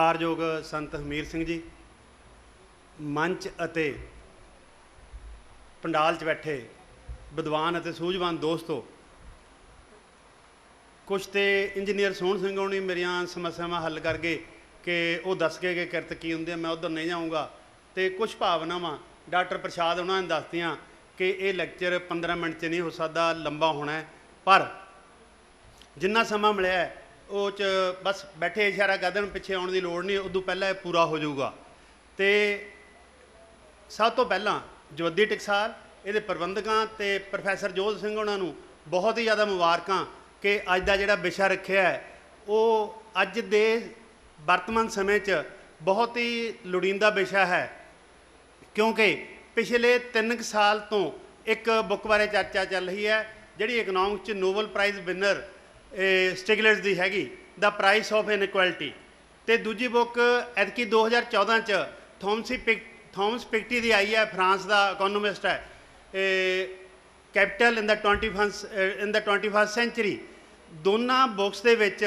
सत्कारयोग संत हमीर सिंह जी, मंच अते पंडाल च बैठे विद्वान अते सूझवान दोस्तों, कुछ तो इंजीनियर सोहन सिंह होनी मेरिया समस्यावां हल कर गए कि वो दस के कि किरत की होंगी, मैं उधर नहीं जाऊँगा। तो कुछ भावनावां डॉक्टर प्रसाद उन्होंने दसदियाँ कि ये लैक्चर 15 मिनट च नहीं हो सकता, लंबा होना है, पर जिन्ना समा मिले वो बस बैठे इशारा कर देन, पिछे आने की लोड़ नहीं, उदों पहले पूरा हो जाऊगा। तो सब तो पहला जवद्दी टकसाल, ये प्रबंधकों तो प्रोफैसर जोध सिंह उन्होंने बहुत ही ज़्यादा मुबारकां कि अज का जोड़ा विषय रखा है वो अज दे वर्तमान समय च बहुत ही लोड़ींदा विषय है, क्योंकि पिछले 3 साल तो एक बुक बारे चर्चा चल रही है जिहड़ी इकनॉमिक्स नोबल प्राइज़ विनर स्टिगलिट्ज़ की हैगी, द प्राइस ऑफ इनइक्वैलिटी। तो दूजी बुक एतकी 2014 च थॉमस पिकटी की आई है, फ्रांस का इकोनॉमिस्ट है, capital in the 21st century. दोनों बुक्स के विच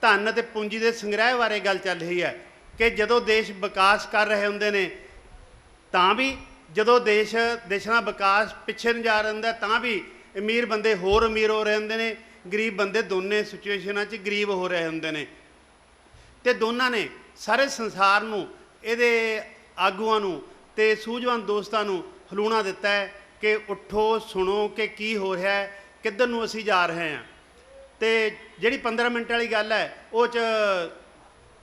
धन ते पूंजी के संग्रह बारे गल चल रही है कि जदों देश विकास कर रहे होंदे ने तां भी, जदों देशां दा विकास पिछे नहीं जा रहा होंदा तां भी अमीर बंदे होर अमीर हो रहे होंदे ने, गरीब बंदे दोनों सिचुएशनां च गरीब हो रहे होंदे ने। ते दोनों ने सारे संसार नूं, इहदे आगूआं नूं ते सूझवान दोस्तां नूं हलूणा दिता है कि उठो सुनो कि की हो रहा है, किधर नूं असीं जा रहे हैं। तो जिहड़ी 15 मिनट वाली गल है वो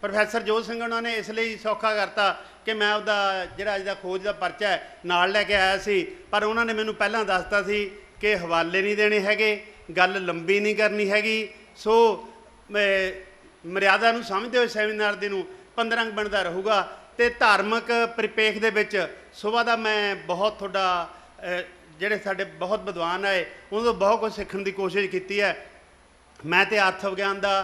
प्रोफैसर जोध सिंह उन्होंने इसलिए सौखा करता कि मैं उसका जिहड़ा अज दा खोज का परचा है नाल लैके आया सी, पर उन्होंने मैनूं पहलां दसता सी कि हवाले नहीं देने हैगे, गल लंबी नहीं करनी हैगी। सो मर्यादा नूं समझदे होए सैमीनार दी नूं 15 मिनट का रहूगा। तो धार्मिक परिपेख दे विच सुबह का मैं बहुत थोड़ा जिहड़े साडे बहुत विद्वान आए उन्होंने बहुत कुछ सीखण की कोशिश की है। मैं तो अर्थ विग्यान का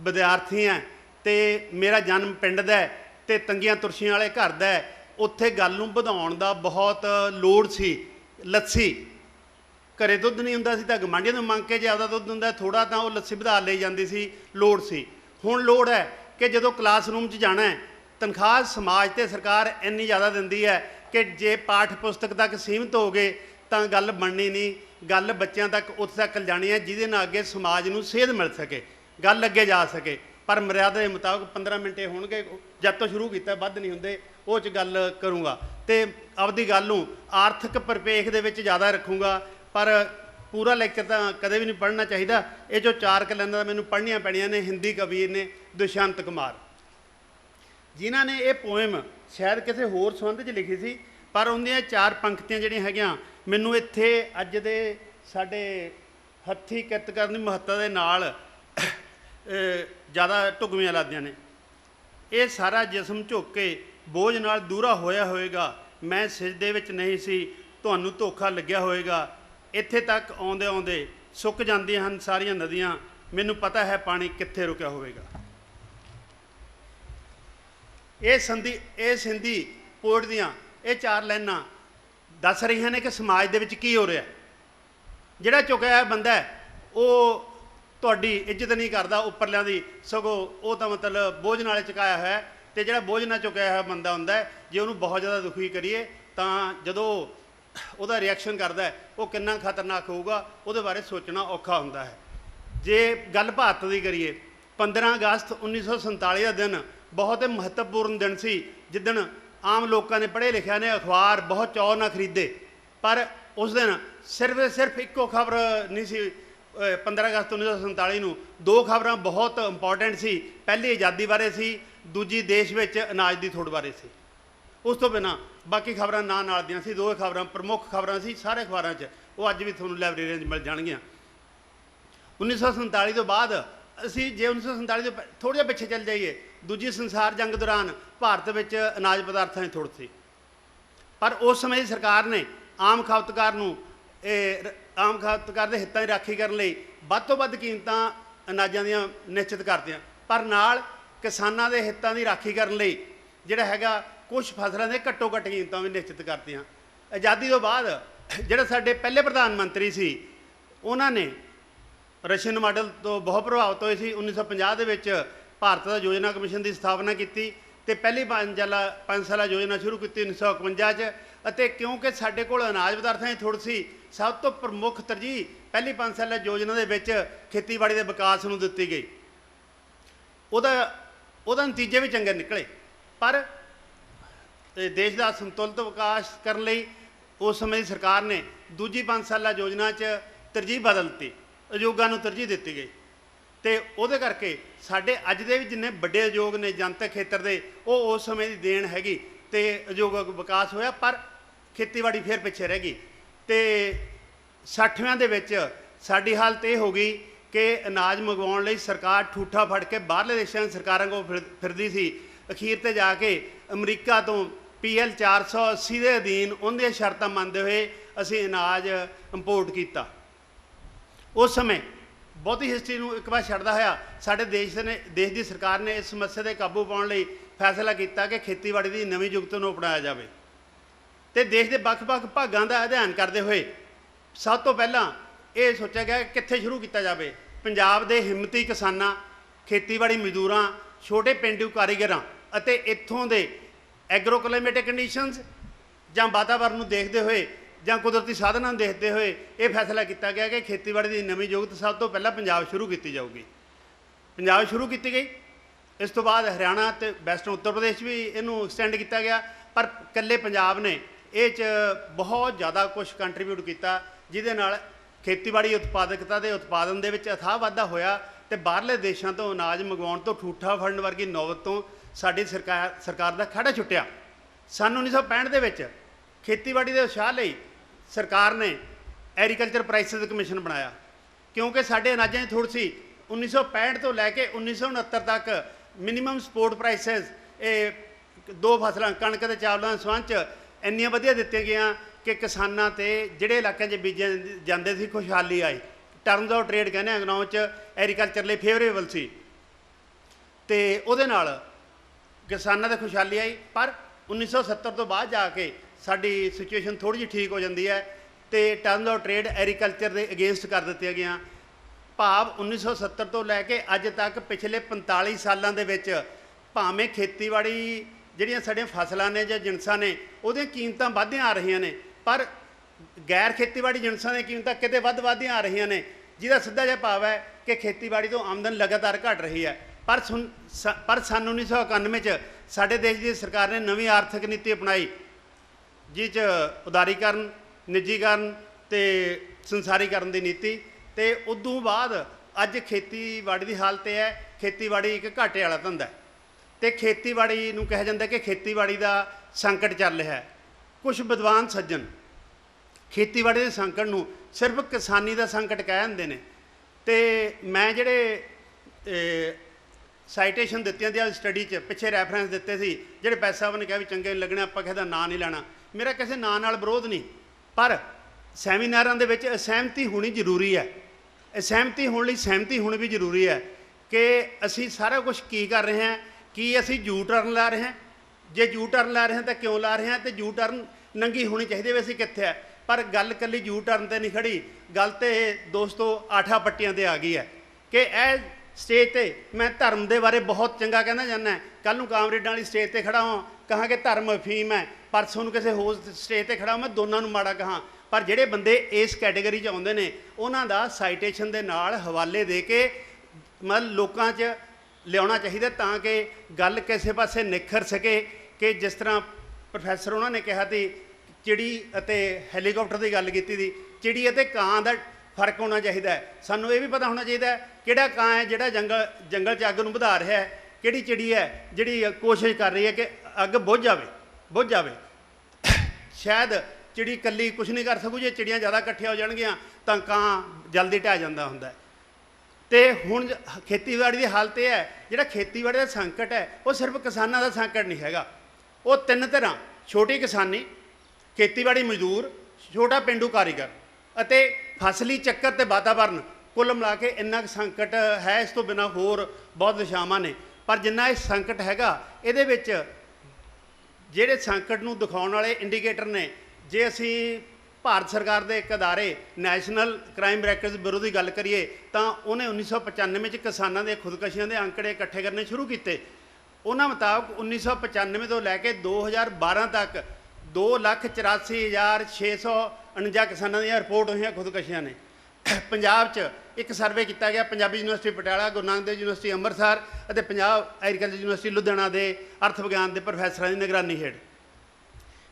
विद्यार्थी हाँ, तो मेरा जन्म पिंड दा है, तो तंगियां तुरशियां वाले घर दा है, उत्थे गल नूं वधाउण दा बहुत लोड़ सी। लस्सी घरे दुध नहीं हुंदा सी तां गमांढियां नूं मंग के जे आपदा दुध हुंदा थोड़ा तां वो लस्सी वधा लई जांदी सी, लोड़ सी। हुण लोड़ है कि जदों क्लासरूम च जाना है, तनख्वाह समाज ते सरकार इन्नी ज़्यादा दिंदी है कि जे पाठ पुस्तक तक सीमित हो गए तां गल बननी नहीं, गल बच्चों तक उत्थे तक जानी है जिहदे नाल अगे समाज नूं सेध मिल सके, गल अगे जा सके। पर मर्यादा के मुताबिक 15 मिनट होणगे, जब तो शुरू किया वध नहीं हुंदे, वो च गल करूँगा। तो आपदी गल नूं आर्थिक परिपेख दे विच ज़्यादा रखूँगा, पर पूरा लैक्चर तो कदे भी नहीं पढ़ना चाहिए। ये जो 4 लाइनां मैनूं पढ़नियां पैणियां ने, हिंदी कवि ने दुष्यंत कुमार, जिन्हां ने ये पोएम शायद किसी होर संबंध च लिखी सी, पर उन्दियां 4 पंक्तियां जिहड़ियां हैगियां मैनूं इत्थे अज दे साडे हत्थी किरत करन दी महत्ता दे नाल ज़्यादा ढुकवियां लगदियां ने। ये सारा जिसम झुक के बोझ नाल दूरा होया होएगा, मैं सिजदे विच नहीं सी, तुहानूं धोखा लग्या होएगा, इत्थे तक आउंदे आउंदे सुक जांदियां हन सारियां नदियां, मैनूं पता है पानी कित्थे रुकिया होएगा। ये सिंधी पोएट दियां ये 4 लाइनां दस रही ने कि समाज दे विच की हो रहा है। जिहड़ा चुकिया बंदा है वो तुहाडी इज्जत नहीं करता उपरलियां दी, सगों वो तो मतलब बोझ नाल चुकाया है। तो जिहड़ा बोझ ना चुकाया हुआ बंदा हुंदा है, जे उहनूं बहुत ज़्यादा दुखी करिए तां जदों उहदा रिएक्शन करदा है वो कितना खतरनाक होऊगा, उहदे बारे सोचना औखा हुंदा है। जे गल भारत की करिए, 15 अगस्त 1947 का दिन बहुत ही महत्वपूर्ण दिन सी, जिदन आम लोगों ने पढ़े लिखिया ने अखबार बहुत चौ ना खरीदे, पर उस दिन सिर्फ एको खबर नहीं सी। 15 अगस्त 1947 नूं 2 खबरां बहुत इंपॉर्टेंट सी, पहली आज़ादी बारे सी, दूजी देश विच अनाज की थोड़ बारे सी। उस तो बिना बाकी खबरां नाल दियां सी, 2 खबरां प्रमुख खबरां सी सारे अखबारां च, वो अज भी तुहानूं लाइब्रेरियां च मिल जाणगीआं। 1947 तो बाद असी जे 1947 तो थोड़ा जिहा पिछे चल जाइए, दूजी संसार जंग दौरान भारत में अनाज पदार्थों की थोड़ सी, पर उस समय की सरकार ने आम खपतकार के हितों की राखी करने लई वध तो वध कीमतां अनाजां दीआं निश्चित करदियां, पर नाल किसानां दे हितों की राखी करने लई जिहड़ा हैगा कुछ फसलों के घट्टो घट्ट कीमतां भी निश्चित करदियां। आज़ादी तो बाद जिहड़े साडे पहले प्रधानमंत्री सी, उन्होंने रशियन मॉडल तो बहुत प्रभावित होए सी। 1950 के भारत का योजना कमीशन की स्थापना की ਤੇ ਪਹਿਲੀ 5 ਸਾਲਾ ਯੋਜਨਾ ਸ਼ੁਰੂ ਕੀਤੀ 1951 'ਚ। ਅਤੇ ਕਿਉਂਕਿ ਸਾਡੇ ਕੋਲ ਅਨਾਜ ਪਦਾਰਥਾਂ ਦੀ ਥੁੜ ਸੀ, ਸਭ ਤੋਂ ਪ੍ਰਮੁੱਖ ਤਰਜੀਹ ਪਹਿਲੀ 5 ਸਾਲਾ ਯੋਜਨਾ ਦੇ ਵਿੱਚ ਖੇਤੀਬਾੜੀ ਦੇ ਵਿਕਾਸ ਨੂੰ ਦਿੱਤੀ ਗਈ। ਉਹਦਾ ਨਤੀਜੇ ਵੀ ਚੰਗੇ ਨਿਕਲੇ, ਪਰ ਦੇਸ਼ ਦਾ ਸੰਤੁਲਿਤ ਵਿਕਾਸ ਕਰਨ ਲਈ ਉਸ ਸਮੇਂ ਦੀ ਸਰਕਾਰ ਨੇ ਦੂਜੀ 5 ਸਾਲਾ ਯੋਜਨਾ 'ਚ ਤਰਜੀਹ ਬਦਲਤੀ, ਉਦਯੋਗਾਂ ਨੂੰ ਤਰਜੀਹ ਦਿੱਤੀ ਗਈ। ਤੇ ਉਹਦੇ ਕਰਕੇ ਸਾਡੇ ਅੱਜ ਦੇ ਵੀ ਜਿੰਨੇ ਵੱਡੇ ਉਦਯੋਗ ਨੇ ਜਨਤਕ ਖੇਤਰ ਦੇ, ਉਹ ਉਸ ਸਮੇਂ ਦੀ ਦੇਣ ਹੈਗੀ ਤੇ ਉਦਯੋਗਿਕ ਵਿਕਾਸ ਹੋਇਆ, ਪਰ ਖੇਤੀਬਾੜੀ ਫਿਰ ਪਿੱਛੇ ਰਹਿ ਗਈ। ਤੇ 60ਵਿਆਂ ਦੇ ਵਿੱਚ ਸਾਡੀ ਹਾਲਤ ਇਹ ਹੋ ਗਈ ਕਿ ਅਨਾਜ ਮੰਗਵਾਉਣ ਲਈ ਸਰਕਾਰ ਠੂਠਾ ਫੜ ਕੇ ਬਾਹਰਲੇ ਦੇਸ਼ਾਂ ਦੀਆਂ ਸਰਕਾਰਾਂ ਕੋਲ ਫਿਰਦੀ ਸੀ। ਅਖੀਰ ਤੇ ਜਾ ਕੇ ਅਮਰੀਕਾ ਤੋਂ PL 480 ਦੇ ਅਧੀਨ ਉਹਦੀਆਂ ਸ਼ਰਤਾਂ ਮੰਨਦੇ ਹੋਏ ਅਸੀਂ ਅਨਾਜ ਇੰਪੋਰਟ ਕੀਤਾ। ਉਸ ਸਮੇਂ ਬਹੁਤੀ ਹਿਸਟਰੀ ਨੂੰ ਇੱਕ ਵਾਰ ਛੱਡਦਾ ਹੋਇਆ ਸਾਡੇ ਦੇਸ਼ ਦੀ ਸਰਕਾਰ ਨੇ ਇਸ ਸਮੱਸਿਆ 'ਤੇ ਕਾਬੂ ਪਾਉਣ ਲਈ ਫੈਸਲਾ ਕੀਤਾ ਕਿ ਖੇਤੀਬਾੜੀ ਦੀ ਨਵੀਂ ਜੁਗਤ ਨੂੰ ਅਪਣਾਇਆ ਜਾਵੇ। ਤੇ ਦੇਸ਼ ਦੇ ਵੱਖ-ਵੱਖ ਭਾਗਾਂ ਦਾ ਅਧਿਐਨ ਕਰਦੇ ਹੋਏ ਸਭ ਤੋਂ ਪਹਿਲਾਂ ਇਹ ਸੋਚਿਆ ਗਿਆ ਕਿ ਕਿੱਥੇ ਸ਼ੁਰੂ ਕੀਤਾ ਜਾਵੇ। ਪੰਜਾਬ ਦੇ ਹਿੰਮਤੀ ਕਿਸਾਨਾਂ, ਖੇਤੀਬਾੜੀ ਮਜ਼ਦੂਰਾਂ, ਛੋਟੇ ਪੇਂਡੂ ਕਾਰੀਗਰਾਂ ਅਤੇ ਇੱਥੋਂ ਦੇ ਐਗਰੋ ਕਲਾਈਮੇਟਿਕ ਕੰਡੀਸ਼ਨਸ ਜਾਂ ਵਾਤਾਵਰਨ ਨੂੰ ਦੇਖਦੇ ਹੋਏ ਜਾਂ ਕੁਦਰਤੀ ਸਾਧਨਾਂ ਨੂੰ ਦੇਖਦੇ ਹੋਏ ਇਹ ਫੈਸਲਾ ਕੀਤਾ ਗਿਆ ਕਿ ਖੇਤੀਬਾੜੀ ਦੀ ਨਵੀਂ ਜੁਗਤ ਸਭ ਤੋਂ ਪਹਿਲਾਂ ਪੰਜਾਬ ਸ਼ੁਰੂ ਕੀਤੀ ਜਾਊਗੀ। ਪੰਜਾਬ ਸ਼ੁਰੂ ਕੀਤੀ ਗਈ। ਇਸ ਤੋਂ ਬਾਅਦ ਹਰਿਆਣਾ ਅਤੇ ਵੈਸਟਰਨ ਉੱਤਰ ਪ੍ਰਦੇਸ਼ ਵੀ ਇਹਨੂੰ ਐਕਸਟੈਂਡ ਕੀਤਾ ਗਿਆ, ਪਰ ਇਕੱਲੇ ਪੰਜਾਬ ਨੇ ਇਹ 'ਚ ਬਹੁਤ ਜ਼ਿਆਦਾ ਕੁਝ ਕੰਟਰੀਬਿਊਟ ਕੀਤਾ, ਜਿਹਦੇ ਨਾਲ ਖੇਤੀਬਾੜੀ ਉਤਪਾਦਕਤਾ ਦੇ ਉਤਪਾਦਨ ਦੇ ਵਿੱਚ ਅਥਾਹ ਵਾਧਾ ਹੋਇਆ ਤੇ ਬਾਹਰਲੇ ਦੇਸ਼ਾਂ ਤੋਂ ਅਨਾਜ ਮੰਗਵਾਉਣ ਤੋਂ ਠੂਠਾ ਫੜਨ ਵਰਗੀ ਨੌਬਤ ਤੋਂ ਸਾਡੀ ਸਰਕਾਰ ਦਾ ਖਹਿੜਾ ਛੁੱਟਿਆ। ਸੰਨ 1965 ਦੇ ਵਿੱਚ ਖੇਤੀਬਾੜੀ ਦੇ ਉਤਸ਼ਾਹ ਲਈ ਸਰਕਾਰ ਨੇ ਐਗਰੀਕਲਚਰ ਪ੍ਰਾਈਸਿਸ ਕਮਿਸ਼ਨ ਬਣਾਇਆ, ਕਿਉਂਕਿ ਸਾਡੇ ਅਨਾਜਾਂ ਦੀ ਥੁੜ ਸੀ। 1965 ਤੋਂ ਲੈ ਕੇ 1969 ਤੱਕ ਮਿਨੀਮਮ ਸਪੋਰਟ ਪ੍ਰਾਈਸਿਸ ਇਹ ਦੋ ਫਸਲਾਂ ਕਣਕ ਤੇ ਚਾਵਲਾਂ ਦੇ ਸੰਬੰਧ 'ਚ ਇੰਨੀਆਂ ਵਧੀਆ ਦਿੱਤੀਆਂ ਗਈਆਂ ਕਿ ਕਿਸਾਨਾਂ ਤੇ ਜਿਹੜੇ ਇਲਾਕਿਆਂ 'ਚ ਬੀਜੇ ਜਾਂਦੇ ਸੀ ਖੁਸ਼ਹਾਲੀ ਆਈ। ਟਰਮਸ ਆਫ ਟ੍ਰੇਡ ਕਹਿੰਦੇ ਅੰਗਰੇਜ਼ੀ 'ਚ ਐਗਰੀਕਲਚਰ ਲਈ ਫੇਵਰੇਬਲ ਸੀ ਤੇ ਉਹਦੇ ਨਾਲ ਕਿਸਾਨਾਂ ਦੀ ਖੁਸ਼ਹਾਲੀ ਆਈ। ਪਰ 1970 ਤੋਂ ਬਾਅਦ ਜਾ ਕੇ ਸਾਡੀ ਸਿਚੁਏਸ਼ਨ ਥੋੜ੍ਹੀ ਜਿਹੀ ਠੀਕ ਹੋ ਜਾਂਦੀ ਹੈ ਤੇ ਟਰਮਸ ਆਫ ਟ੍ਰੇਡ ਐਗਰੀਕਲਚਰ ਦੇ ਅਗੇਂਸਟ ਕਰ ਦਿੱਤੀਆਂ ਗਈਆਂ। ਭਾਵ 1970 ਤੋਂ ਲੈ ਕੇ ਅੱਜ ਤੱਕ ਪਿਛਲੇ 45 ਸਾਲਾਂ ਦੇ ਵਿੱਚ ਭਾਵੇਂ ਖੇਤੀਬਾੜੀ ਜਿਹੜੀਆਂ ਸਾਡੀਆਂ ਫਸਲਾਂ ਨੇ ਜਾਂ ਜਿਣਸਾਂ ਨੇ ਉਹਦੀਆਂ ਕੀਮਤਾਂ ਵੱਧਦੀਆਂ ਆ ਰਹੀਆਂ ਨੇ, ਪਰ ਗੈਰ ਖੇਤੀਬਾੜੀ ਜਿਣਸਾਂ ਦੀਆਂ ਕੀਮਤਾਂ ਕਿਤੇ ਵੱਧਦੀਆਂ ਆ ਰਹੀਆਂ ਨੇ, ਜਿਹਦਾ ਸਿੱਧਾ ਜਿਹਾ ਭਾਵ ਹੈ ਕਿ ਖੇਤੀਬਾੜੀ ਤੋਂ ਆਮਦਨ ਲਗਾਤਾਰ ਘਟ ਰਹੀ ਹੈ। ਪਰ ਸੰਨ 1991 'ਚ ਸਾਡੇ ਦੇਸ਼ ਦੀ ਸਰਕਾਰ ਨੇ ਨਵੀਂ ਆਰਥਿਕ ਨੀਤੀ ਅਪਣਾਈ, ਜਿਸ 'ਚ ਉਦਾਰੀਕਰਨ, ਨਿੱਜੀਕਰਨ ਤੇ ਸੰਸਾਰੀਕਰਨ ਦੀ ਨੀਤੀ। ਤੇ ਉਦੋਂ ਬਾਅਦ ਅੱਜ ਖੇਤੀਬਾੜੀ ਦੀ ਹਾਲਤ ਇਹ ਹੈ, ਖੇਤੀਬਾੜੀ ਇੱਕ ਘਾਟੇ ਵਾਲਾ ਧੰਦਾ ਹੈ ਤੇ ਖੇਤੀਬਾੜੀ ਨੂੰ ਕਿਹਾ ਜਾਂਦਾ ਕਿ ਖੇਤੀਬਾੜੀ ਦਾ ਸੰਕਟ ਚੱਲ ਰਿਹਾ ਹੈ। ਕੁਝ ਵਿਦਵਾਨ ਸੱਜਣ ਖੇਤੀਬਾੜੀ ਦੇ ਸੰਕਟ ਨੂੰ ਸਿਰਫ ਕਿਸਾਨੀ ਦਾ ਸੰਕਟ ਕਹਿ ਦਿੰਦੇ ਨੇ। ਤੇ ਮੈਂ ਜਿਹੜੇ ਸਾਈਟੇਸ਼ਨ ਦਿੱਤੀਆਂ ਦੀਆਂ ਸਟੱਡੀ 'ਚ ਪਿੱਛੇ ਰੈਫਰੈਂਸ ਦਿੱਤੇ ਸੀ, ਜਿਹੜੇ ਪੈਸਾ ਉਹਨੇ ਕਿਹਾ ਵੀ ਚੰਗੇ ਨਹੀਂ ਲੱਗਣੇ, ਆਪਾਂ ਕਿਸੇ ਦਾ ਨਾਂ ਨਹੀਂ ਲੈਣਾ। ਮੇਰਾ ਕਿਸੇ ਨਾਂ ਨਾਲ ਵਿਰੋਧ ਨਹੀਂ, ਪਰ ਸੈਮੀਨਾਰਾਂ ਦੇ ਵਿੱਚ ਅਸਹਿਮਤੀ ਹੋਣੀ ਜ਼ਰੂਰੀ ਹੈ। ਅਸਹਿਮਤੀ ਹੋਣ ਲਈ ਸਹਿਮਤੀ ਹੋਣੀ ਵੀ ਜ਼ਰੂਰੀ ਹੈ ਕਿ ਅਸੀਂ ਸਾਰਾ ਕੁਝ ਕੀ ਕਰ ਰਹੇ ਹਾਂ। ਕੀ ਅਸੀਂ ਯੂ ਟਰਨ ਲਾ ਰਹੇ ਹਾਂ? ਜੇ ਯੂ ਟਰਨ ਲਾ ਰਹੇ ਹਾਂ ਤਾਂ ਕਿਉਂ ਲਾ ਰਹੇ ਹਾਂ? ਤੇ ਯੂ ਟਰਨ ਨੰਗੀ ਹੋਣੀ ਚਾਹੀਦੀ ਵੀ ਅਸੀਂ ਕਿੱਥੇ ਹੈ। ਪਰ ਗੱਲ ਇਕੱਲੀ ਯੂ ਟਰਨ 'ਤੇ ਨਹੀਂ ਖੜੀ, ਗੱਲ ਤੇ ਦੋਸਤੋ ਆਠਾ ਪੱਟੀਆਂ 'ਤੇ ਆ ਗਈ ਹੈ ਕਿ ਇਹ ਸਟੇਜ 'ਤੇ ਮੈਂ ਧਰਮ ਦੇ ਬਾਰੇ ਬਹੁਤ ਚੰਗਾ ਕਹਿੰਦਾ ਜਾਂਦਾ। ਕੱਲ੍ਹ ਨੂੰ ਕਾਮਰੇਡਾਂ ਵਾਲੀ ਸਟੇਜ 'ਤੇ ਖੜਾ ਹਾਂ ਕਹਾਂ ਕਿ ਧਰਮ ਅਫੀਮ ਹੈ, ਪਰਸੋਂ ਨੂੰ ਕਿਸੇ ਹੋਰ ਸਟੇਜ 'ਤੇ ਖੜਾ ਮੈਂ ਦੋਨਾਂ ਨੂੰ ਮਾੜਾ ਕਹਾਂ। ਪਰ ਜਿਹੜੇ ਬੰਦੇ ਇਸ ਕੈਟੇਗਰੀ 'ਚ ਆਉਂਦੇ ਨੇ ਉਹਨਾਂ ਦਾ ਸਾਈਟੇਸ਼ਨ ਦੇ ਨਾਲ ਹਵਾਲੇ ਦੇ ਕੇ ਮਤਲਬ ਲੋਕਾਂ 'ਚ ਲਿਆਉਣਾ ਚਾਹੀਦਾ, ਤਾਂ ਕਿ ਗੱਲ ਕਿਸੇ ਪਾਸੇ ਨਿਖਰ ਸਕੇ। ਕਿ ਜਿਸ ਤਰ੍ਹਾਂ ਪ੍ਰੋਫੈਸਰ ਉਹਨਾਂ ਨੇ ਕਿਹਾ ਸੀ ਚਿੜੀ ਅਤੇ ਹੈਲੀਕਾਪਟਰ ਦੀ ਗੱਲ ਕੀਤੀ ਸੀ, ਚਿੜੀ ਅਤੇ ਕਾਂ ਦਾ ਫਰਕ ਹੋਣਾ ਚਾਹੀਦਾ ਹੈ। ਸਾਨੂੰ ਇਹ ਵੀ ਪਤਾ ਹੋਣਾ ਚਾਹੀਦਾ ਹੈ ਕਿਹੜਾ ਕਾਂ ਹੈ ਜਿਹੜਾ ਜੰਗਲ 'ਚ ਅੱਗ ਨੂੰ ਵਧਾ ਰਿਹਾ ਹੈ, ਕਿਹੜੀ ਚਿੜੀ ਹੈ ਜਿਹੜੀ ਕੋਸ਼ਿਸ਼ ਕਰ ਰਹੀ ਹੈ ਕਿ ਅੱਗ ਬੁੱਝ ਜਾਵੇ। ਸ਼ਾਇਦ ਚਿੜੀ ਇਕੱਲੀ ਕੁਛ ਨਹੀਂ ਕਰ ਸਕੂ, ਜੇ ਚਿੜੀਆਂ ਜ਼ਿਆਦਾ ਇਕੱਠੀਆਂ ਹੋ ਜਾਣਗੀਆਂ ਤਾਂ ਕਾਂ ਜਲਦੀ ਢਹਿ ਜਾਂਦਾ ਹੁੰਦਾ। ਤੇ ਹੁਣ ਖੇਤੀਬਾੜੀ ਦੀ ਹਾਲਤ ਇਹ ਹੈ, ਜਿਹੜਾ ਖੇਤੀਬਾੜੀ ਦਾ ਸੰਕਟ ਹੈ ਉਹ ਸਿਰਫ ਕਿਸਾਨਾਂ ਦਾ ਸੰਕਟ ਨਹੀਂ ਹੈਗਾ। ਉਹ ਤਿੰਨ ਤਰ੍ਹਾਂ, ਛੋਟੀ ਕਿਸਾਨੀ, ਖੇਤੀਬਾੜੀ ਮਜ਼ਦੂਰ, ਛੋਟਾ ਪੇਂਡੂ ਕਾਰੀਗਰ ਅਤੇ ਫਸਲੀ ਚੱਕਰ ਤੇ ਵਾਤਾਵਰਨ, ਕੁੱਲ ਮਿਲਾ ਕੇ ਇੰਨਾ ਕੁ ਸੰਕਟ ਹੈ। ਇਸ ਤੋਂ ਬਿਨਾਂ ਹੋਰ ਬਹੁਤ ਦਿਸ਼ਾਵਾਂ ਨੇ, ਪਰ ਜਿੰਨਾ ਇਹ ਸੰਕਟ ਹੈਗਾ ਇਹਦੇ ਵਿੱਚ ਜਿਹੜੇ ਸੰਕਟ ਨੂੰ ਦਿਖਾਉਣ ਵਾਲੇ ਇੰਡੀਕੇਟਰ ਨੇ। ਜੇ ਅਸੀਂ ਭਾਰਤ ਸਰਕਾਰ ਦੇ ਇੱਕ ਅਦਾਰੇ ਨੈਸ਼ਨਲ ਕ੍ਰਾਈਮ ਰੈਕਰਡਸ ਬਿਊਰੋ ਦੀ ਗੱਲ ਕਰੀਏ ਤਾਂ ਉਹਨੇ 1995 'ਚ ਕਿਸਾਨਾਂ ਦੇ ਖੁਦਕਸ਼ੀਆਂ ਦੇ ਅੰਕੜੇ ਇਕੱਠੇ ਕਰਨੇ ਸ਼ੁਰੂ ਕੀਤੇ। ਉਹਨਾਂ ਮੁਤਾਬਕ 1995 ਤੋਂ ਲੈ ਕੇ 2012 ਤੱਕ 2,84,649 ਕਿਸਾਨਾਂ ਦੀਆਂ ਰਿਪੋਰਟ ਹੋਈਆਂ ਖੁਦਕਸ਼ੀਆਂ ਨੇ। ਪੰਜਾਬ 'ਚ ਇੱਕ ਸਰਵੇ ਕੀਤਾ ਗਿਆ ਪੰਜਾਬੀ ਯੂਨੀਵਰਸਿਟੀ ਪਟਿਆਲਾ, ਗੁਰੂ ਨਾਨਕ ਦੇਵ ਯੂਨੀਵਰਸਿਟੀ ਅੰਮ੍ਰਿਤਸਰ ਅਤੇ ਪੰਜਾਬ ਐਗਰੀਕਲਚਰ ਯੂਨੀਵਰਸਿਟੀ ਲੁਧਿਆਣਾ ਦੇ ਅਰਥ ਵਿਗਿਆਨ ਦੇ ਪ੍ਰੋਫੈਸਰਾਂ ਦੀ ਨਿਗਰਾਨੀ ਹੇਠ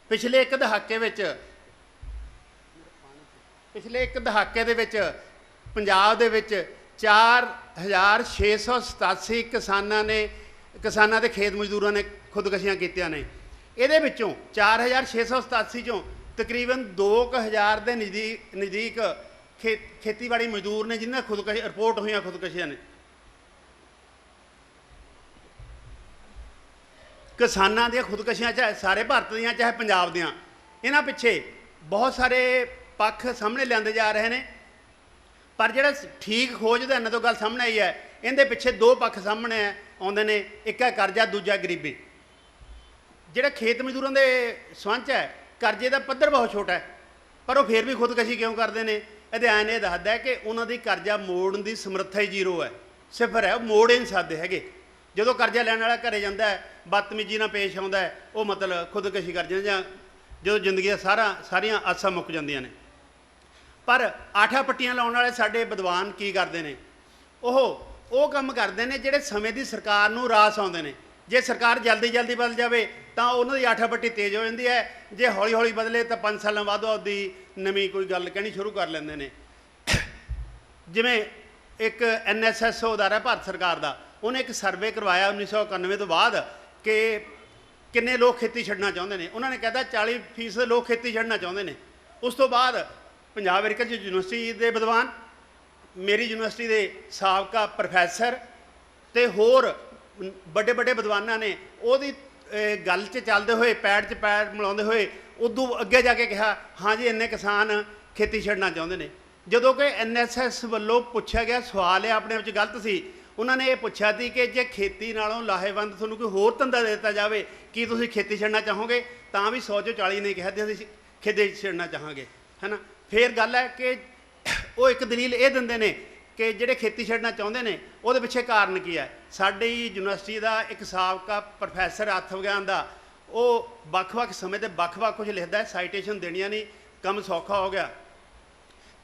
ਪਿਛਲੇ ਇੱਕ ਦਹਾਕੇ ਦੇ ਵਿੱਚ ਪੰਜਾਬ ਦੇ ਵਿੱਚ 4,687 ਕਿਸਾਨਾਂ ਦੇ ਖੇਤ ਮਜ਼ਦੂਰਾਂ ਨੇ ਖੁਦਕਸ਼ੀਆਂ ਕੀਤੀਆਂ ਨੇ। ਇਹਦੇ ਵਿੱਚੋਂ 4,687 ਚੋਂ ਤਕਰੀਬਨ 2,000 ਦੇ ਨਜ਼ਦੀਕ ਖੇਤੀਬਾੜੀ ਮਜ਼ਦੂਰ ਨੇ ਜਿਨ੍ਹਾਂ ਖੁਦਕਸ਼ੀ ਰਿਪੋਰਟ ਹੋਈਆਂ ਖੁਦਕਸ਼ੀਆਂ ਨੇ। ਕਿਸਾਨਾਂ ਦੀਆਂ ਖੁਦਕਸ਼ੀਆਂ ਚਾਹੇ ਸਾਰੇ ਭਾਰਤ ਦੀਆਂ ਚਾਹੇ ਪੰਜਾਬ ਦੀਆਂ, ਇਹਨਾਂ ਪਿੱਛੇ ਬਹੁਤ ਸਾਰੇ ਪੱਖ ਸਾਹਮਣੇ ਲਿਆਂਦੇ ਜਾ ਰਹੇ ਨੇ, ਪਰ ਜਿਹੜਾ ਠੀਕ ਖੋਜ ਅਧਿਐਨ ਤੋਂ ਗੱਲ ਸਾਹਮਣੇ ਆਈ ਹੈ, ਇਹਦੇ ਪਿੱਛੇ ਦੋ ਪੱਖ ਸਾਹਮਣੇ ਆਉਂਦੇ ਨੇ। ਇੱਕ ਹੈ ਕਰਜ਼ਾ, ਦੂਜਾ ਗਰੀਬੀ। ਜਿਹੜਾ ਖੇਤ ਮਜ਼ਦੂਰਾਂ ਦੇ ਸੰਬੰਧ 'ਚ ਹੈ, ਕਰਜ਼ੇ ਦਾ ਪੱਧਰ ਬਹੁਤ ਛੋਟਾ ਹੈ, ਪਰ ਉਹ ਫਿਰ ਵੀ ਖੁਦਕਸ਼ੀ ਕਿਉਂ ਕਰਦੇ ਨੇ? ਅਧਿਐਨ ਇਹ ਦੱਸਦਾ ਹੈ ਕਿ ਉਹਨਾਂ ਦੀ ਕਰਜ਼ਾ ਮੋੜਨ ਦੀ ਸਮਰੱਥਾ ਹੀ ਜ਼ੀਰੋ ਹੈ, ਸਿਫਰ ਹੈ, ਉਹ ਮੋੜ ਹੀ ਨਹੀਂ ਸਕਦੇ ਹੈਗੇ। ਜਦੋਂ ਕਰਜ਼ਾ ਲੈਣ ਵਾਲਾ ਘਰੇ ਜਾਂਦਾ ਹੈ, ਬਦਤਮੀਜ਼ੀ ਨਾਲ ਪੇਸ਼ ਆਉਂਦਾ ਹੈ, ਉਹ ਮਤਲਬ ਖੁਦਕਸ਼ੀ ਕਰ ਜਾਂਦੇ, ਜਾਂ ਜਦੋਂ ਜ਼ਿੰਦਗੀ ਦਾ ਸਾਰੀਆਂ ਆਸਾਂ ਮੁੱਕ ਜਾਂਦੀਆਂ ਨੇ। ਪਰ ਆਠਾ ਪੱਟੀਆਂ ਲਾਉਣ ਵਾਲੇ ਸਾਡੇ ਵਿਦਵਾਨ ਕੀ ਕਰਦੇ ਨੇ? ਉਹ ਕੰਮ ਕਰਦੇ ਨੇ ਜਿਹੜੇ ਸਮੇਂ ਦੀ ਸਰਕਾਰ ਨੂੰ ਰਾਸ ਆਉਂਦੇ ਨੇ। ਜੇ ਸਰਕਾਰ ਜਲਦੀ ਬਦਲ ਜਾਵੇ ਤਾਂ ਉਹਨਾਂ ਦੀ ਆਠਾ ਪੱਟੀ ਤੇਜ਼ ਹੋ ਜਾਂਦੀ ਹੈ, ਜੇ ਹੌਲੀ ਹੌਲੀ ਬਦਲੇ ਤਾਂ 5 ਸਾਲਾਂ ਬਾਅਦ ਉਹਦੀ ਨਵੀਂ ਕੋਈ ਗੱਲ ਕਹਿਣੀ ਸ਼ੁਰੂ ਕਰ ਲੈਂਦੇ ਨੇ। ਜਿਵੇਂ ਇੱਕ NSSO ਅਦਾਰਾ ਭਾਰਤ ਸਰਕਾਰ ਦਾ, ਉਹਨੇ ਇੱਕ ਸਰਵੇ ਕਰਵਾਇਆ 1991 ਤੋਂ ਬਾਅਦ ਕਿ ਕਿੰਨੇ ਲੋਕ ਖੇਤੀ ਛੱਡਣਾ ਚਾਹੁੰਦੇ ਨੇ। ਉਹਨਾਂ ਨੇ ਕਹਿੰਦਾ 40% ਲੋਕ ਖੇਤੀ ਛੱਡਣਾ ਚਾਹੁੰਦੇ ਨੇ। ਉਸ ਤੋਂ ਬਾਅਦ ਪੰਜਾਬ ਐਗਰੀਕਲਚਰ ਯੂਨੀਵਰਸਿਟੀ ਦੇ ਵਿਦਵਾਨ, ਮੇਰੀ ਯੂਨੀਵਰਸਿਟੀ ਦੇ ਸਾਬਕਾ ਪ੍ਰੋਫੈਸਰ ਅਤੇ ਹੋਰ ਵੱਡੇ ਵਿਦਵਾਨਾਂ ਨੇ ਉਹਦੀ ਗੱਲ 'ਚ ਚੱਲਦੇ ਹੋਏ, ਪੈੜ 'ਚ ਪੈੜ ਮਿਲਾਉਂਦੇ ਹੋਏ ਉਦੋਂ ਅੱਗੇ ਜਾ ਕੇ ਕਿਹਾ ਹਾਂ ਜੀ ਇੰਨੇ ਕਿਸਾਨ ਖੇਤੀ ਛੱਡਣਾ ਚਾਹੁੰਦੇ ਨੇ। ਜਦੋਂ ਕਿ NSS ਵੱਲੋਂ ਪੁੱਛਿਆ ਗਿਆ ਸਵਾਲ, ਇਹ ਆਪਣੇ ਵਿੱਚ ਗਲਤ ਸੀ। ਉਹਨਾਂ ਨੇ ਇਹ ਪੁੱਛਿਆ ਸੀ ਕਿ ਜੇ ਖੇਤੀ ਨਾਲੋਂ ਲਾਹੇਵੰਦ ਤੁਹਾਨੂੰ ਕੋਈ ਹੋਰ ਧੰਦਾ ਦੇ ਦਿੱਤਾ ਜਾਵੇ, ਕੀ ਤੁਸੀਂ ਖੇਤੀ ਛੱਡਣਾ ਚਾਹੋਗੇ? ਤਾਂ ਵੀ 100 ਚੋਂ 40 ਨੇ ਕਿਹਾ ਤੇ ਅਸੀਂ ਖੇਤੀ ਛੱਡਣਾ ਚਾਹਾਂਗੇ, ਹੈ ਨਾ। ਫਿਰ ਗੱਲ ਹੈ ਕਿ ਉਹ ਇੱਕ ਦਲੀਲ ਇਹ ਦਿੰਦੇ ਨੇ ਕਿ ਜਿਹੜੇ ਖੇਤੀ ਛੱਡਣਾ ਚਾਹੁੰਦੇ ਨੇ ਉਹਦੇ ਪਿੱਛੇ ਕਾਰਨ ਕੀ ਹੈ। ਸਾਡੀ ਯੂਨੀਵਰਸਿਟੀ ਦਾ ਇੱਕ ਸਾਬਕਾ ਪ੍ਰੋਫੈਸਰ ਅਰਥ ਵਿਗਿਆਨ ਦਾ, ਉਹ ਵੱਖ-ਵੱਖ ਸਮੇਂ 'ਤੇ ਵੱਖ-ਵੱਖ ਕੁਝ ਲਿਖਦਾ ਹੈ, ਸਾਈਟੇਸ਼ਨ ਦੇਣੀਆਂ ਨਹੀਂ, ਕੰਮ ਸੌਖਾ ਹੋ ਗਿਆ।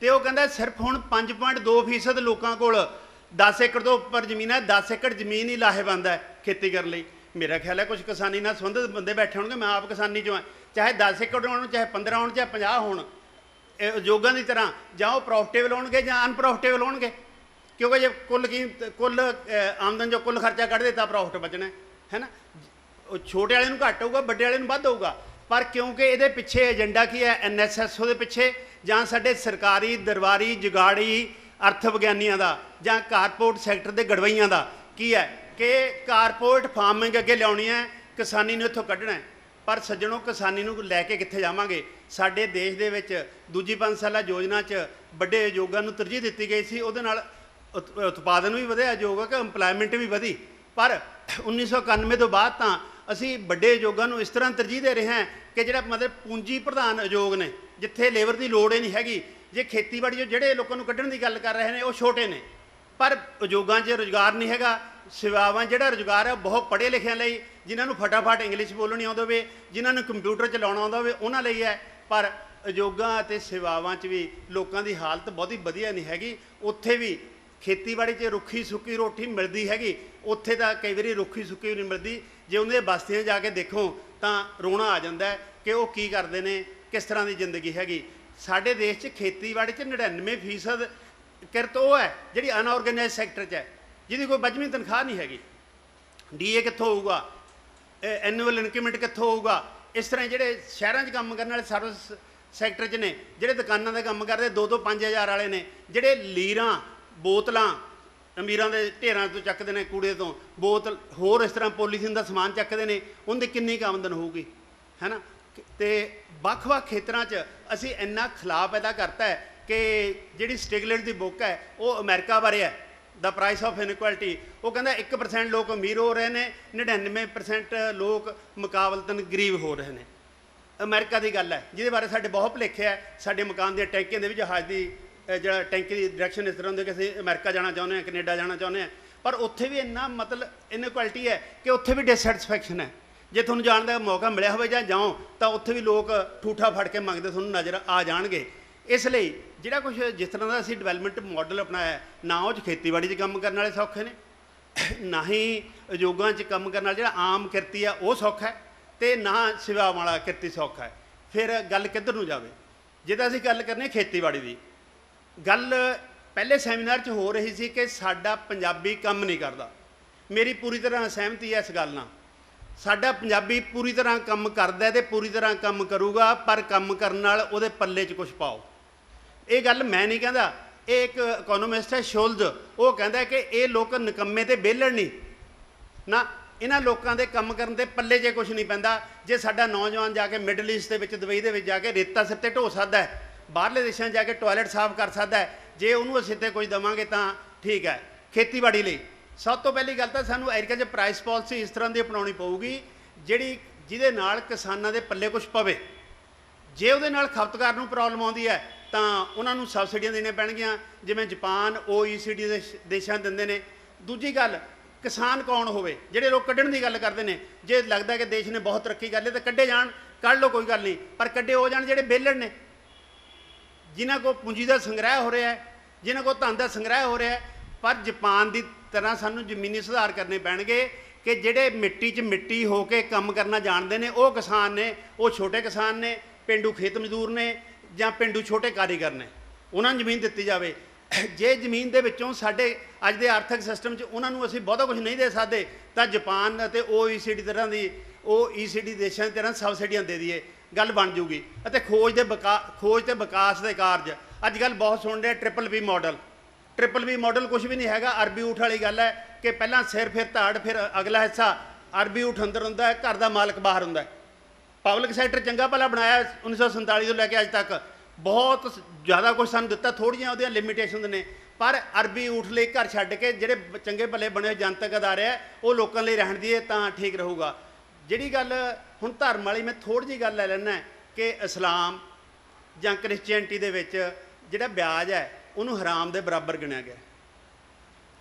ਅਤੇ ਉਹ ਕਹਿੰਦਾ ਸਿਰਫ ਹੁਣ 5.2% ਲੋਕਾਂ ਕੋਲ 10 ਏਕੜ ਤੋਂ ਉੱਪਰ ਜ਼ਮੀਨ ਹੈ। 10 ਏਕੜ ਜ਼ਮੀਨ ਹੀ ਲਾਹੇਵੰਦ ਹੈ ਖੇਤੀ ਕਰਨ ਲਈ। ਮੇਰਾ ਖਿਆਲ ਹੈ ਕੁਝ ਕਿਸਾਨੀ ਨਾਲ ਸੰਬੰਧਿਤ ਬੰਦੇ ਬੈਠੇ ਹੋਣਗੇ, ਮੈਂ ਆਪ ਕਿਸਾਨੀ 'ਚੋਂ ਹਾਂ, ਚਾਹੇ 10 ਏਕੜ ਹੋਣ, ਚਾਹੇ 15 ਹੋਣ, ਚਾਹੇ 50 ਹੋਣ, ਉਦਯੋਗਾਂ ਦੀ ਤਰ੍ਹਾਂ ਜਾਂ ਉਹ ਪ੍ਰੋਫਿਟੇਬਲ ਹੋਣਗੇ ਜਾਂ ਅਨਪ੍ਰੋਫਿਟੇਬਲ ਹੋਣਗੇ, ਕਿਉਂਕਿ ਜੇ ਕੁੱਲ ਆਮਦਨ ਜੋ ਕੁੱਲ ਖਰਚਾ ਕੱਢ ਦਿੱਤਾ ਪ੍ਰੋਫਿਟ ਬਚਣਾ ਹੈ ਨਾ। ਉਹ ਛੋਟੇ ਵਾਲੇ ਨੂੰ ਘੱਟ ਹੋਊਗਾ, ਵੱਡੇ ਵਾਲੇ ਨੂੰ ਵੱਧ ਹੋਊਗਾ। ਪਰ ਕਿਉਂਕਿ ਇਹਦੇ ਪਿੱਛੇ ਏਜੰਡਾ ਕੀ ਹੈ, NSSO ਦੇ ਪਿੱਛੇ ਜਾਂ ਸਾਡੇ ਸਰਕਾਰੀ ਦਰਬਾਰੀ ਜੁਗਾੜੀ ਅਰਥ ਵਿਗਿਆਨੀਆਂ ਦਾ ਜਾਂ ਕਾਰਪੋਰੇਟ ਸੈਕਟਰ ਦੇ ਗੜਵਈਆਂ ਦਾ ਕੀ ਹੈ ਕਿ ਕਾਰਪੋਰੇਟ ਫਾਰਮਿੰਗ ਅੱਗੇ ਲਿਆਉਣੀ ਹੈ, ਕਿਸਾਨੀ ਨੂੰ ਇੱਥੋਂ ਕੱਢਣਾ ਹੈ। ਪਰ ਸੱਜਣੋਂ, ਕਿਸਾਨੀ ਨੂੰ ਲੈ ਕੇ ਕਿੱਥੇ ਜਾਵਾਂਗੇ? ਸਾਡੇ ਦੇਸ਼ ਦੇ ਵਿੱਚ ਦੂਜੀ 5 ਸਾਲਾ ਯੋਜਨਾ 'ਚ ਵੱਡੇ ਉਦਯੋਗਾਂ ਨੂੰ ਤਰਜੀਹ ਦਿੱਤੀ ਗਈ ਸੀ, ਉਹਦੇ ਨਾਲ ਉਤਪਾਦਨ ਵੀ ਵਧਿਆ ਉਦਯੋਗ ਕਿ ਇੰਪਲਾਇਮੈਂਟ ਵੀ ਵਧੀ। ਪਰ 1991 ਤੋਂ ਬਾਅਦ ਤਾਂ ਅਸੀਂ ਵੱਡੇ ਉਦਯੋਗਾਂ ਨੂੰ ਇਸ ਤਰ੍ਹਾਂ ਤਰਜੀਹ ਦੇ ਰਹੇ ਹਾਂ ਕਿ ਜਿਹੜਾ ਮਤਲਬ ਪੂੰਜੀ ਪ੍ਰਧਾਨ ਉਦਯੋਗ ਨੇ, ਜਿੱਥੇ ਲੇਬਰ ਦੀ ਲੋੜ ਹੀ ਨਹੀਂ ਹੈਗੀ। ਜੇ ਖੇਤੀਬਾੜੀ 'ਚੋਂ ਜਿਹੜੇ ਲੋਕਾਂ ਨੂੰ ਕੱਢਣ ਦੀ ਗੱਲ ਕਰ ਰਹੇ ਨੇ ਉਹ ਛੋਟੇ ਨੇ, ਪਰ ਉਦਯੋਗਾਂ 'ਚ ਰੁਜ਼ਗਾਰ ਨਹੀਂ ਹੈਗਾ। ਸੇਵਾਵਾਂ ਜਿਹੜਾ ਰੁਜ਼ਗਾਰ ਹੈ ਬਹੁਤ ਪੜ੍ਹੇ ਲਿਖਿਆਂ ਲਈ, ਜਿਨ੍ਹਾਂ ਨੂੰ ਫਟਾਫਟ ਇੰਗਲਿਸ਼ ਬੋਲਣੀ ਆਉਂਦੀ ਹੋਵੇ, ਜਿਨ੍ਹਾਂ ਨੂੰ ਕੰਪਿਊਟਰ ਚਲਾਉਣਾ ਆਉਂਦਾ ਹੋਵੇ, ਉਹਨਾਂ ਲਈ ਹੈ। ਪਰ ਉਦਯੋਗਾਂ ਅਤੇ ਸੇਵਾਵਾਂ 'ਚ ਵੀ ਲੋਕਾਂ ਦੀ ਹਾਲਤ ਬਹੁਤੀ ਵਧੀਆ ਨਹੀਂ ਹੈਗੀ। ਉੱਥੇ ਵੀ ਖੇਤੀਬਾੜੀ 'ਚ ਰੁੱਖੀ ਸੁੱਕੀ ਰੋਟੀ ਮਿਲਦੀ ਹੈਗੀ, ਉੱਥੇ ਤਾਂ ਕਈ ਵਾਰੀ ਰੁੱਖੀ ਸੁੱਕੀ ਨਹੀਂ ਮਿਲਦੀ। ਜੇ ਉਹਨਾਂ ਦੇ ਬਸਤੀਆਂ ਜਾ ਕੇ ਦੇਖੋ ਤਾਂ ਰੋਣਾ ਆ ਜਾਂਦਾ ਕਿ ਉਹ ਕੀ ਕਰਦੇ ਨੇ, ਕਿਸ ਤਰ੍ਹਾਂ ਦੀ ਜ਼ਿੰਦਗੀ ਹੈਗੀ। ਸਾਡੇ ਦੇਸ਼ 'ਚ ਖੇਤੀਬਾੜੀ 'ਚ 99% ਕਿਰਤ ਉਹ ਹੈ ਜਿਹੜੀ ਅਨਆਰਗੇਨਾਈਜ਼ ਸੈਕਟਰ 'ਚ ਹੈ, ਜਿਹਦੀ ਕੋਈ ਵੱਜਵੀਂ ਤਨਖਾਹ ਨਹੀਂ ਹੈਗੀ। DA ਕਿੱਥੋਂ ਹੋਊਗਾ, ਐਨੂਅਲ ਇਨਕਰੀਮੈਂਟ ਕਿੱਥੋਂ ਹੋਊਗਾ? ਇਸ ਤਰ੍ਹਾਂ ਜਿਹੜੇ ਸ਼ਹਿਰਾਂ 'ਚ ਕੰਮ ਕਰਨ ਵਾਲੇ ਸਰਵਿਸ ਸੈਕਟਰ 'ਚ ਨੇ, ਜਿਹੜੇ ਦੁਕਾਨਾਂ ਦਾ ਕੰਮ ਕਰਦੇ 2-2 5,000 ਵਾਲੇ ਨੇ, ਜਿਹੜੇ ਲੀਰਾਂ ਬੋਤਲਾਂ ਅਮੀਰਾਂ ਦੇ ਢੇਰਾਂ ਤੋਂ ਚੱਕਦੇ ਨੇ, ਕੂੜੇ ਤੋਂ ਬੋਤਲ ਹੋਰ ਇਸ ਤਰ੍ਹਾਂ ਪੋਲੀਥੀਨ ਦਾ ਸਮਾਨ ਚੱਕਦੇ ਨੇ, ਉਹਦੀ ਕਿੰਨੀ ਕੁ ਆਮਦਨ ਹੋਊਗੀ, ਹੈ ਨਾ। ਅਤੇ ਵੱਖ-ਵੱਖ ਖੇਤਰਾਂ 'ਚ ਅਸੀਂ ਇੰਨਾ ਖਲਾਅ ਪੈਦਾ ਕਰਤਾ ਹੈ ਕਿ ਜਿਹੜੀ ਸਟਿਗਲੇਟ ਦੀ ਬੁੱਕ ਹੈ ਉਹ ਅਮਰੀਕਾ ਬਾਰੇ ਹੈ, ਦਾ ਪ੍ਰਾਈਸ ਆਫ ਇਨਇਕੁਐਲਿਟੀ। ਉਹ ਕਹਿੰਦਾ 1% ਲੋਕ ਅਮੀਰ ਹੋ ਰਹੇ ਨੇ, 99% ਲੋਕ ਮੁਕਾਬਲਤਨ ਗਰੀਬ ਹੋ ਰਹੇ ਨੇ। ਅਮਰੀਕਾ ਦੀ ਗੱਲ ਹੈ ਜਿਹਦੇ ਬਾਰੇ ਸਾਡੇ ਬਹੁਤ ਭੁਲੇਖੇ ਹੈ। ਸਾਡੇ ਮਕਾਨ ਦੀਆਂ ਟੈਂਕੀਆਂ ਦੇ ਵੀ ਜਹਾਜ਼ ਦੀ ਜਿਹੜਾ ਟੈਂਕੀ ਦੀ ਡਾਇਰੈਕਸ਼ਨ ਇਸ ਤਰ੍ਹਾਂ ਹੁੰਦੀ ਕਿ ਅਸੀਂ ਅਮਰੀਕਾ ਜਾਣਾ ਚਾਹੁੰਦੇ ਹਾਂ, ਕੈਨੇਡਾ ਜਾਣਾ ਚਾਹੁੰਦੇ ਹਾਂ, ਪਰ ਉੱਥੇ ਵੀ ਇੰਨਾ ਮਤਲਬ ਇਨਇਕੁਐਲਿਟੀ ਹੈ ਕਿ ਉੱਥੇ ਵੀ ਡਿਸਸੈਟੀਸਫੈਕਸ਼ਨ ਹੈ। ਜੇ ਤੁਹਾਨੂੰ ਜਾਣ ਦਾ ਮੌਕਾ ਮਿਲਿਆ ਹੋਵੇ ਜਾਂ ਜਾਓ ਤਾਂ ਉੱਥੇ ਵੀ ਲੋਕ ਠੂਠਾ ਫੜ ਕੇ ਮੰਗਦੇ ਤੁਹਾਨੂੰ ਨਜ਼ਰ ਆ ਜਾਣਗੇ। ਇਸ ਲਈ ਜਿਹੜਾ ਕੁਝ ਜਿਸ ਤਰ੍ਹਾਂ ਦਾ ਅਸੀਂ ਡਿਵੈਲਪਮੈਂਟ ਮਾਡਲ ਅਪਣਾਇਆ, ਨਾ ਉਹ 'ਚ ਖੇਤੀਬਾੜੀ 'ਚ ਕੰਮ ਕਰਨ ਵਾਲੇ ਸੌਖੇ ਨੇ, ਨਾ ਹੀ ਉਦਯੋਗਾਂ 'ਚ ਕੰਮ ਕਰਨ ਵਾਲਾ ਜਿਹੜਾ ਆਮ ਕਿਰਤੀ ਆ ਉਹ ਸੌਖਾ ਹੈ, ਅਤੇ ਨਾ ਸੇਵਾਵਾਂ ਵਾਲਾ ਕਿਰਤੀ ਸੌਖਾ ਹੈ। ਫਿਰ ਗੱਲ ਕਿੱਧਰ ਨੂੰ ਜਾਵੇ? ਜੇ ਤਾਂ ਅਸੀਂ ਗੱਲ ਕਰਨੀ ਖੇਤੀਬਾੜੀ ਦੀ, ਗੱਲ ਪਹਿਲੇ ਸੈਮੀਨਾਰ 'ਚ ਹੋ ਰਹੀ ਸੀ ਕਿ ਸਾਡਾ ਪੰਜਾਬੀ ਕੰਮ ਨਹੀਂ ਕਰਦਾ। ਮੇਰੀ ਪੂਰੀ ਤਰ੍ਹਾਂ ਸਹਿਮਤੀ ਹੈ ਇਸ ਗੱਲ ਨਾਲ। ਸਾਡਾ ਪੰਜਾਬੀ ਪੂਰੀ ਤਰ੍ਹਾਂ ਕੰਮ ਕਰਦਾ ਅਤੇ ਪੂਰੀ ਤਰ੍ਹਾਂ ਕੰਮ ਕਰੂਗਾ, ਪਰ ਕੰਮ ਕਰਨ ਨਾਲ ਉਹਦੇ ਪੱਲੇ 'ਚ ਕੁਛ ਪਾਓ। ਇਹ ਗੱਲ ਮੈਂ ਨਹੀਂ ਕਹਿੰਦਾ, ਇਹ ਇੱਕ ਇਕੋਨੋਮਿਸਟ ਹੈ ਸ਼ੋਲਜ਼, ਉਹ ਕਹਿੰਦਾ ਕਿ ਇਹ ਲੋਕ ਨਿਕੰਮੇ ਅਤੇ ਵਿਹਲੜ ਨਹੀਂ ਨਾ, ਇਹਨਾਂ ਲੋਕਾਂ ਦੇ ਕੰਮ ਕਰਨ ਦੇ ਪੱਲੇ 'ਚ ਕੁਛ ਨਹੀਂ ਪੈਂਦਾ। ਜੇ ਸਾਡਾ ਨੌਜਵਾਨ ਜਾ ਕੇ ਮਿਡਲ ਈਸਟ ਦੇ ਵਿੱਚ, ਦੁਬਈ ਦੇ ਵਿੱਚ ਜਾ ਕੇ ਰੇਤਾ ਸਿਰ 'ਤੇ ਢੋ ਸਕਦਾ ਹੈ, ਬਾਹਰਲੇ ਦੇਸ਼ਾਂ 'ਚ ਜਾ ਕੇ ਟੋਇਲਟ ਸਾਫ਼ ਕਰ ਸਕਦਾ ਹੈ, ਜੇ ਉਹਨੂੰ ਅਸੀਂ ਤੇ ਕੁਝ ਦੇਵਾਂਗੇ ਤਾਂ ਠੀਕ ਹੈ। ਖੇਤੀਬਾੜੀ ਲਈ ਸਭ ਤੋਂ ਪਹਿਲੀ ਗੱਲ ਤਾਂ ਸਾਨੂੰ ਐਗਰੀਕਲਚਰ ਪ੍ਰਾਈਸ ਪਾਲਿਸੀ ਇਸ ਤਰ੍ਹਾਂ ਦੀ ਅਪਣਾਉਣੀ ਪਊਗੀ ਜਿਹਦੇ ਨਾਲ ਕਿਸਾਨਾਂ ਦੇ ਪੱਲੇ ਕੁਛ ਪਵੇ। ਜੇ ਉਹਦੇ ਨਾਲ ਖਪਤਕਾਰ ਨੂੰ ਪ੍ਰੋਬਲਮ ਆਉਂਦੀ ਹੈ ਤਾਂ ਉਹਨਾਂ ਨੂੰ ਸਬਸਿਡੀਆਂ ਦੇਣੀਆਂ ਪੈਣਗੀਆਂ, ਜਿਵੇਂ ਜਾਪਾਨ OECD ਦੇ ਦੇਸ਼ਾਂ ਦਿੰਦੇ ਨੇ। ਦੂਜੀ ਗੱਲ, ਕਿਸਾਨ ਕੌਣ ਹੋਵੇ? ਜਿਹੜੇ ਲੋਕ ਕੱਢਣ ਦੀ ਗੱਲ ਕਰਦੇ ਨੇ, ਜੇ ਲੱਗਦਾ ਕਿ ਦੇਸ਼ ਨੇ ਬਹੁਤ ਤਰੱਕੀ ਕਰ ਲਈ ਤਾਂ ਕੱਢੇ ਜਾਣ, ਕੱਢ ਲਓ ਕੋਈ ਗੱਲ ਨਹੀਂ, ਪਰ ਕੱਢੇ ਹੋ ਜਾਣ ਜਿਹੜੇ ਵਿਹਲੜ ਨੇ, ਜਿਨ੍ਹਾਂ ਕੋਲ ਪੂੰਜੀ ਦਾ ਸੰਗ੍ਰਹਿ ਹੋ ਰਿਹਾ ਹੈ, ਜਿਨ੍ਹਾਂ ਕੋਲ ਧਨ ਦਾ ਸੰਗ੍ਰਹਿ ਹੋ ਰਿਹਾ ਹੈ। ਪਰ ਜਾਪਾਨ ਦੀ ਤਰ੍ਹਾਂ ਸਾਨੂੰ ਜ਼ਮੀਨੀ ਸੁਧਾਰ ਕਰਨੇ ਪੈਣਗੇ ਕਿ ਜਿਹੜੇ ਮਿੱਟੀ 'ਚ ਮਿੱਟੀ ਹੋ ਕੇ ਕੰਮ ਕਰਨਾ ਜਾਣਦੇ ਨੇ ਉਹ ਕਿਸਾਨ ਨੇ, ਉਹ ਛੋਟੇ ਕਿਸਾਨ ਨੇ, ਪੇਂਡੂ ਖੇਤ ਮਜ਼ਦੂਰ ਨੇ ਜਾਂ ਪੇਂਡੂ ਛੋਟੇ ਕਾਰੀਗਰ ਨੇ, ਉਹਨਾਂ ਨੂੰ ਜ਼ਮੀਨ ਦਿੱਤੀ ਜਾਵੇ। ਜੇ ਜ਼ਮੀਨ ਦੇ ਵਿੱਚੋਂ ਸਾਡੇ ਅੱਜ ਦੇ ਆਰਥਿਕ ਸਿਸਟਮ 'ਚ ਉਹਨਾਂ ਨੂੰ ਅਸੀਂ ਬਹੁਤਾ ਕੁਝ ਨਹੀਂ ਦੇ ਸਕਦੇ ਤਾਂ ਜਾਪਾਨ ਅਤੇ OECD ਤਰ੍ਹਾਂ ਦੀ OECD ਦੇਸ਼ਾਂ ਦੀ ਤਰ੍ਹਾਂ ਸਬਸਿਡੀਆਂ ਦੇ ਦਈਏ, ਗੱਲ ਬਣ ਜੂਗੀ। ਅਤੇ ਖੋਜ ਤੇ ਵਿਕਾਸ ਦੇ ਕਾਰਜ ਅੱਜ ਕੱਲ੍ਹ ਬਹੁਤ ਸੁਣ ਰਹੇ PPP ਮਾਡਲ। PPP ਮਾਡਲ ਕੁਛ ਵੀ ਨਹੀਂ ਹੈਗਾ, ਅਰਬੀ ਊਠ ਵਾਲੀ ਗੱਲ ਹੈ ਕਿ ਪਹਿਲਾਂ ਸਿਰ, ਫਿਰ ਧੜ, ਫਿਰ ਅਗਲਾ ਹਿੱਸਾ। ਅਰਬੀ ਊਠ ਅੰਦਰ ਹੁੰਦਾ ਹੈ, ਘਰ ਦਾ ਮਾਲਕ ਬਾਹਰ ਹੁੰਦਾ ਹੈ। ਪਬਲਿਕ ਸੈਕਟਰ ਚੰਗਾ ਭਲਾ ਬਣਾਇਆ 1947 ਤੋਂ ਲੈ ਕੇ ਅੱਜ ਤੱਕ, ਬਹੁਤ ਜ਼ਿਆਦਾ ਕੁਛ ਸਾਨੂੰ ਦਿੱਤਾ, ਥੋੜ੍ਹੀਆਂ ਉਹਦੀਆਂ ਲਿਮਿਟੇਸ਼ਨਸ ਨੇ, ਪਰ ਅਰਬੀ ਊਠ ਲਈ ਘਰ ਛੱਡ ਕੇ ਜਿਹੜੇ ਚੰਗੇ ਭਲੇ ਬਣੇ ਹੋਏ ਜਨਤਕ ਅਦਾਰੇ ਹੈ ਉਹ ਲੋਕਾਂ ਲਈ ਰਹਿਣ ਦੀਏ ਤਾਂ ਠੀਕ ਰਹੂਗਾ। ਜਿਹੜੀ ਗੱਲ ਹੁਣ ਧਰਮ ਵਾਲੀ, ਮੈਂ ਥੋੜ੍ਹੀ ਜਿਹੀ ਗੱਲ ਲੈ ਲੈਂਦਾ ਕਿ ਇਸਲਾਮ ਜਾਂ ਕ੍ਰਿਸਚੀਅਨਟੀ ਦੇ ਵਿੱਚ ਜਿਹੜਾ ਵਿਆਜ ਹੈ ਉਹਨੂੰ ਹਰਾਮ ਦੇ ਬਰਾਬਰ ਗਿਣਿਆ ਗਿਆ।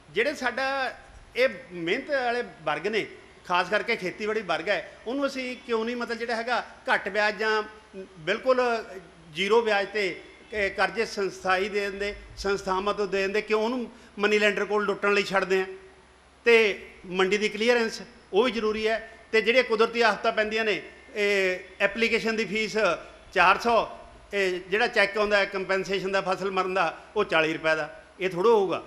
ਜਿਹੜੇ ਸਾਡਾ ਇਹ ਮਿਹਨਤ ਵਾਲੇ ਵਰਗ ਨੇ, ਖਾਸ ਕਰਕੇ ਖੇਤੀਬਾੜੀ ਵਰਗ ਹੈ, ਉਹਨੂੰ ਅਸੀਂ ਕਿਉਂ ਨਹੀਂ ਮਤਲਬ ਜਿਹੜਾ ਹੈਗਾ ਘੱਟ ਵਿਆਜ ਜਾਂ ਬਿਲਕੁਲ ਜ਼ੀਰੋ ਵਿਆਜ 'ਤੇ ਕਰਜ਼ੇ ਸੰਸਥਾਈ ਦੇ ਦਿੰਦੇ, ਸੰਸਥਾਵਾਂ ਤੋਂ ਦੇ ਦਿੰਦੇ, ਕਿਉਂ ਉਹਨੂੰ ਮਨੀ ਲੈਂਡਰ ਕੋਲ ਲੁੱਟਣ ਲਈ ਛੱਡਦੇ ਆ? ਅਤੇ ਮੰਡੀ ਦੀ ਕਲੀਅਰੈਂਸ ਉਹ ਵੀ ਜ਼ਰੂਰੀ ਹੈ। ਅਤੇ ਜਿਹੜੀਆਂ ਕੁਦਰਤੀ ਆਫਤਾਂ ਪੈਂਦੀਆਂ ਨੇ, ਐਪਲੀਕੇਸ਼ਨ ਦੀ ਫੀਸ 400, ਜਿਹੜਾ ਚੈੱਕ ਆਉਂਦਾ ਕੰਪਨਸੇਸ਼ਨ ਦਾ ਫਸਲ ਮਰਨ ਦਾ ਉਹ 40 ਰੁਪਏ ਦਾ। ਇਹ ਥੋੜ੍ਹਾ ਹੋਊਗਾ।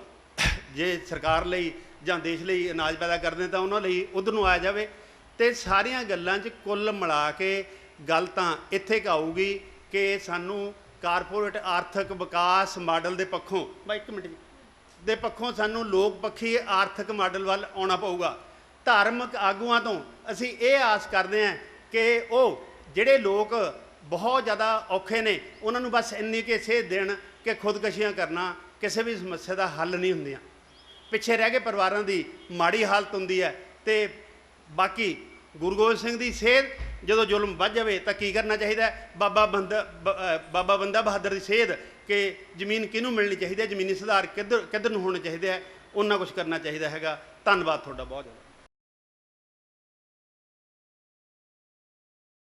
ਜੇ ਸਰਕਾਰ ਲਈ ਜਾਂ ਦੇਸ਼ ਲਈ ਅਨਾਜ ਪੈਦਾ ਕਰਦੇ ਤਾਂ ਉਹਨਾਂ ਲਈ ਉੱਧਰ ਨੂੰ ਆਇਆ ਜਾਵੇ। ਅਤੇ ਸਾਰੀਆਂ ਗੱਲਾਂ 'ਚ ਕੁੱਲ ਮਿਲਾ ਕੇ ਗੱਲ ਤਾਂ ਇੱਥੇ ਕੁ ਆਊਗੀ ਕਿ ਸਾਨੂੰ ਕਾਰਪੋਰੇਟ ਆਰਥਿਕ ਵਿਕਾਸ ਮਾਡਲ ਦੇ ਪੱਖੋਂ, ਇੱਕ ਮਿੰਟ ਦੇ ਪੱਖੋਂ ਸਾਨੂੰ ਲੋਕ ਪੱਖੀ ਆਰਥਿਕ ਮਾਡਲ ਵੱਲ ਆਉਣਾ ਪਊਗਾ। ਧਾਰਮਿਕ ਆਗੂਆਂ ਤੋਂ ਅਸੀਂ ਇਹ ਆਸ ਕਰਦੇ ਹਾਂ ਕਿ ਉਹ ਜਿਹੜੇ ਲੋਕ ਬਹੁਤ ਜ਼ਿਆਦਾ ਔਖੇ ਨੇ ਉਹਨਾਂ ਨੂੰ ਬਸ ਇੰਨੀ ਕੁ ਸੇਧ ਦੇਣ ਕਿ ਖੁਦਕਸ਼ੀਆਂ ਕਰਨਾ ਕਿਸੇ ਵੀ ਸਮੱਸਿਆ ਦਾ ਹੱਲ ਨਹੀਂ ਹੁੰਦੀਆਂ। ਪਿੱਛੇ ਰਹਿ ਗਏ ਪਰਿਵਾਰਾਂ ਦੀ ਮਾੜੀ ਹਾਲਤ ਹੁੰਦੀ ਹੈ। ਅਤੇ ਬਾਕੀ ਗੁਰੂ ਗੋਬਿੰਦ ਸਿੰਘ ਦੀ ਸੇਧ, ਜਦੋਂ ਜ਼ੁਲਮ ਵੱਧ ਜਾਵੇ ਤਾਂ ਕੀ ਕਰਨਾ ਚਾਹੀਦਾ? ਬਾਬਾ ਬੰਦਾ ਬਹਾਦਰ ਦੀ ਸੇਧ ਕਿ ਜ਼ਮੀਨ ਕਿਹਨੂੰ ਮਿਲਣੀ ਚਾਹੀਦੀ ਹੈ, ਜ਼ਮੀਨੀ ਸੁਧਾਰ ਕਿੱਧਰ ਨੂੰ ਹੋਣੇ ਚਾਹੀਦੇ ਹੈ, ਉਹਨਾਂ ਕੁਛ ਕਰਨਾ ਚਾਹੀਦਾ ਹੈਗਾ। ਧੰਨਵਾਦ ਤੁਹਾਡਾ ਬਹੁਤ ਜ਼ਿਆਦਾ।